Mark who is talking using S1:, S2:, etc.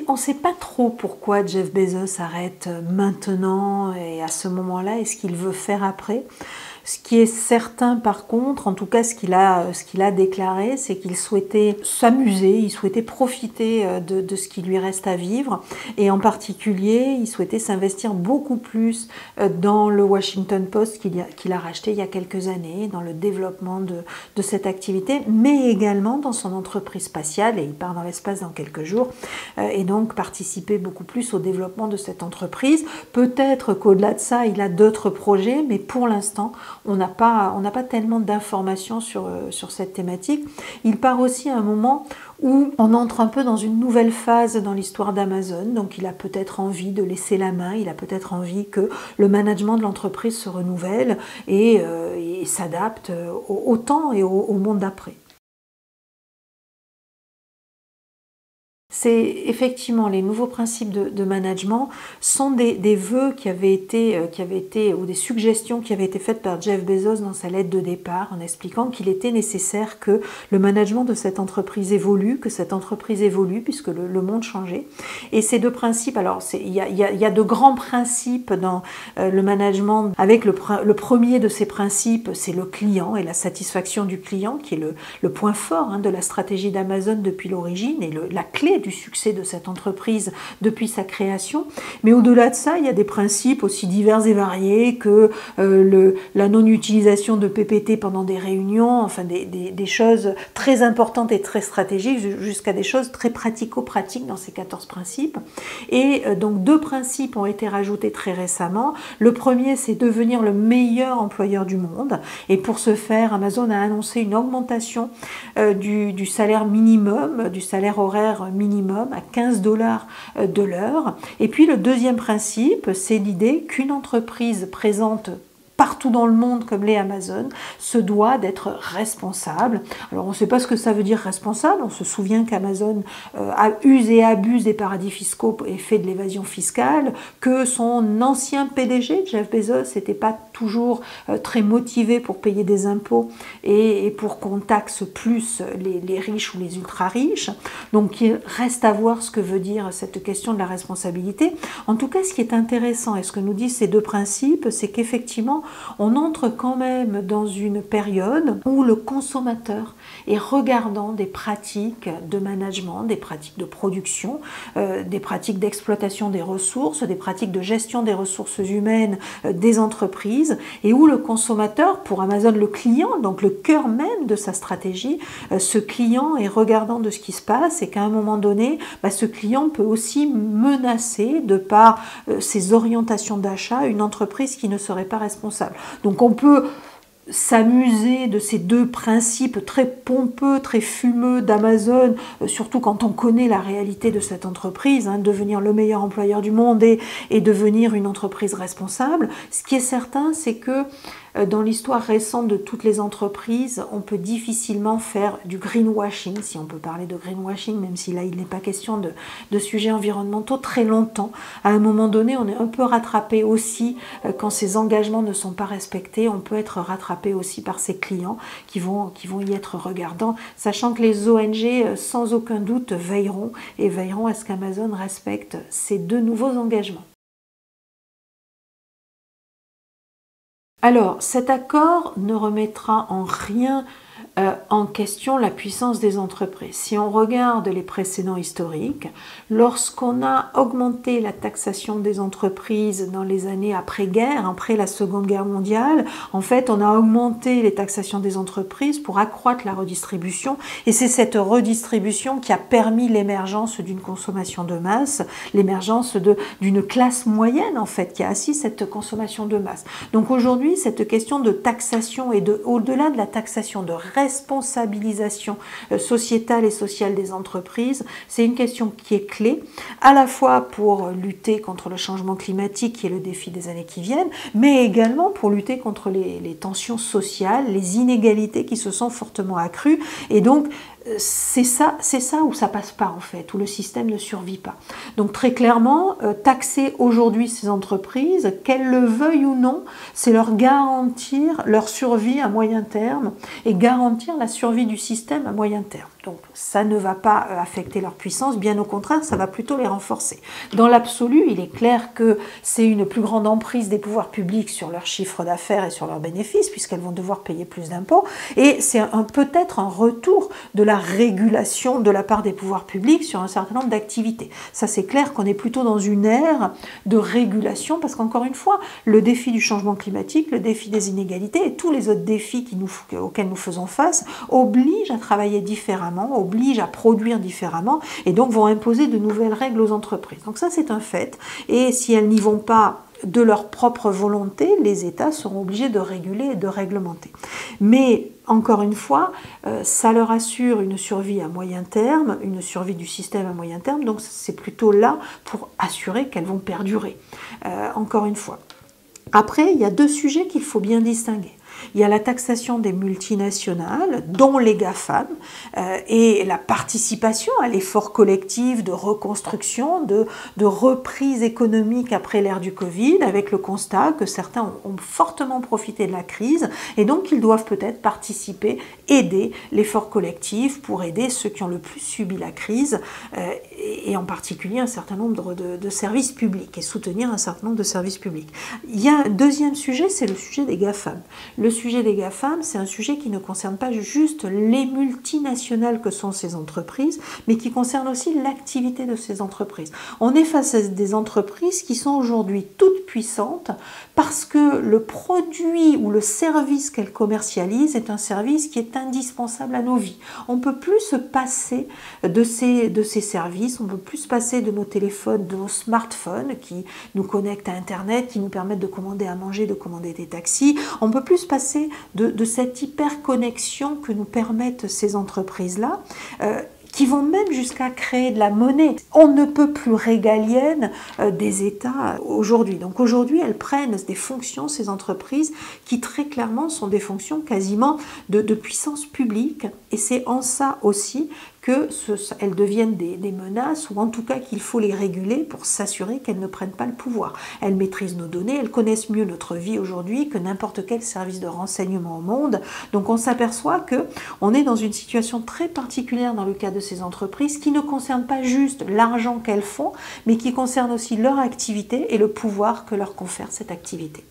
S1: On sait pas trop pourquoi Jeff Bezos arrête maintenant et à ce moment-là, et ce qu'il veut faire après. Ce qui est certain par contre, en tout cas ce qu'il a déclaré, c'est qu'il souhaitait s'amuser, il souhaitait profiter de ce qui lui reste à vivre, et en particulier il souhaitait s'investir beaucoup plus dans le Washington Post qu'il a racheté il y a quelques années, dans le développement de cette activité, mais également dans son entreprise spatiale, et il part dans l'espace dans quelques jours, et donc participer beaucoup plus au développement de cette entreprise. Peut-être qu'au-delà de ça, il a d'autres projets, mais pour l'instant, on n'a pas tellement d'informations sur cette thématique. Il part aussi à un moment où on entre un peu dans une nouvelle phase dans l'histoire d'Amazon, donc il a peut-être envie de laisser la main, il a peut-être envie que le management de l'entreprise se renouvelle et s'adapte au temps et au monde d'après. C'est effectivement les nouveaux principes de management sont des vœux qui avaient été ou des suggestions qui avaient été faites par Jeff Bezos dans sa lettre de départ, en expliquant qu'il était nécessaire que le management de cette entreprise évolue, puisque le monde changeait. Et ces deux principes, alors il y a de grands principes dans le management. Avec le premier de ces principes, c'est le client et la satisfaction du client, qui est le point fort de la stratégie d'Amazon depuis l'origine et la clé du succès de cette entreprise depuis sa création. Mais au-delà de ça, il y a des principes aussi divers et variés que la non-utilisation de PPT pendant des réunions, enfin des choses très importantes et très stratégiques, jusqu'à des choses très pratico-pratiques dans ces 14 principes. Et donc deux principes ont été rajoutés très récemment. Le premier, c'est devenir le meilleur employeur du monde. Et pour ce faire, Amazon a annoncé une augmentation du salaire minimum, du salaire horaire minimum à 15 $ de l'heure. Et puis le deuxième principe, c'est l'idée qu'une entreprise présente partout dans le monde comme l'est Amazon, se doit d'être responsable. Alors on ne sait pas ce que ça veut dire responsable, on se souvient qu'Amazon use et abuse des paradis fiscaux et fait de l'évasion fiscale, que son ancien PDG, Jeff Bezos, n'était pas toujours très motivé pour payer des impôts et pour qu'on taxe plus les riches ou les ultra riches. Donc il reste à voir ce que veut dire cette question de la responsabilité. En tout cas, ce qui est intéressant et ce que nous disent ces deux principes, c'est qu'effectivement, on entre quand même dans une période où le consommateur est regardant des pratiques de management, des pratiques de production, des pratiques d'exploitation des ressources, des pratiques de gestion des ressources humaines des entreprises, et où le consommateur, pour Amazon le client, donc le cœur même de sa stratégie, ce client est regardant de ce qui se passe, et qu'à un moment donné, ce client peut aussi menacer, de par ses orientations d'achat, une entreprise qui ne serait pas responsable. Donc on peut s'amuser de ces deux principes très pompeux, très fumeux d'Amazon, surtout quand on connaît la réalité de cette entreprise, devenir le meilleur employeur du monde et devenir une entreprise responsable. Ce qui est certain, c'est que dans l'histoire récente de toutes les entreprises, on peut difficilement faire du greenwashing, si on peut parler de greenwashing, même si là il n'est pas question de sujets environnementaux, très longtemps. À un moment donné, on est un peu rattrapé aussi quand ces engagements ne sont pas respectés, on peut être rattrapé aussi par ses clients qui vont y être regardants, sachant que les ONG, sans aucun doute, veilleront à ce qu'Amazon respecte ces deux nouveaux engagements. Alors, cet accord ne remettra en rien en question la puissance des entreprises. Si on regarde les précédents historiques, lorsqu'on a augmenté la taxation des entreprises dans les années après-guerre, après la Seconde Guerre mondiale, en fait, on a augmenté les taxations des entreprises pour accroître la redistribution, et c'est cette redistribution qui a permis l'émergence d'une consommation de masse, l'émergence d'une classe moyenne, en fait, qui a assis cette consommation de masse. Donc aujourd'hui, cette question de taxation et au-delà de la taxation, de responsabilisation sociétale et sociale des entreprises, c'est une question qui est clé, à la fois pour lutter contre le changement climatique qui est le défi des années qui viennent, mais également pour lutter contre les tensions sociales, les inégalités qui se sont fortement accrues. Et donc, c'est ça où ça passe pas en fait, où le système ne survit pas. Donc très clairement, taxer aujourd'hui ces entreprises, qu'elles le veuillent ou non, c'est leur garantir leur survie à moyen terme et garantir la survie du système à moyen terme. Donc ça ne va pas affecter leur puissance, bien au contraire, ça va plutôt les renforcer. Dans l'absolu, il est clair que c'est une plus grande emprise des pouvoirs publics sur leur chiffre d'affaires et sur leurs bénéfices, puisqu'elles vont devoir payer plus d'impôts, et c'est peut-être un retour de la régulation de la part des pouvoirs publics sur un certain nombre d'activités. Ça, c'est clair qu'on est plutôt dans une ère de régulation, parce qu'encore une fois, le défi du changement climatique, le défi des inégalités et tous les autres défis auxquels nous faisons face obligent à travailler différemment, obligent à produire différemment, et donc vont imposer de nouvelles règles aux entreprises. Donc ça, c'est un fait, et si elles n'y vont pas de leur propre volonté, les États seront obligés de réguler et de réglementer. Mais, encore une fois, ça leur assure une survie à moyen terme, une survie du système à moyen terme, donc c'est plutôt là pour assurer qu'elles vont perdurer. Encore une fois. Après, il y a deux sujets qu'il faut bien distinguer. Il y a la taxation des multinationales, dont les GAFAM, et la participation à l'effort collectif de reconstruction, de reprise économique après l'ère du Covid, avec le constat que certains ont fortement profité de la crise, et donc ils doivent peut-être participer, aider l'effort collectif pour aider ceux qui ont le plus subi la crise, et en particulier un certain nombre de services publics, et soutenir un certain nombre de services publics. Il y a un deuxième sujet, c'est le sujet des GAFAM. Le sujet des GAFAM, c'est un sujet qui ne concerne pas juste les multinationales que sont ces entreprises, mais qui concerne aussi l'activité de ces entreprises. On est face à des entreprises qui sont aujourd'hui toutes puissantes parce que le produit ou le service qu'elles commercialisent est un service qui est indispensable à nos vies. On ne peut plus se passer de ces services, on ne peut plus se passer de nos téléphones, de nos smartphones qui nous connectent à Internet, qui nous permettent de commander à manger, de commander des taxis. On ne peut plus se passer de cette hyperconnexion que nous permettent ces entreprises-là, qui vont même jusqu'à créer de la monnaie. On ne peut plus régalienne des États aujourd'hui. Donc aujourd'hui, elles prennent des fonctions, ces entreprises, qui très clairement sont des fonctions quasiment de puissance publique. Et c'est en ça aussi qu'elles deviennent des menaces, ou en tout cas qu'il faut les réguler pour s'assurer qu'elles ne prennent pas le pouvoir. Elles maîtrisent nos données, elles connaissent mieux notre vie aujourd'hui que n'importe quel service de renseignement au monde. Donc on s'aperçoit qu'on est dans une situation très particulière dans le cas de ces entreprises qui ne concerne pas juste l'argent qu'elles font, mais qui concerne aussi leur activité et le pouvoir que leur confère cette activité.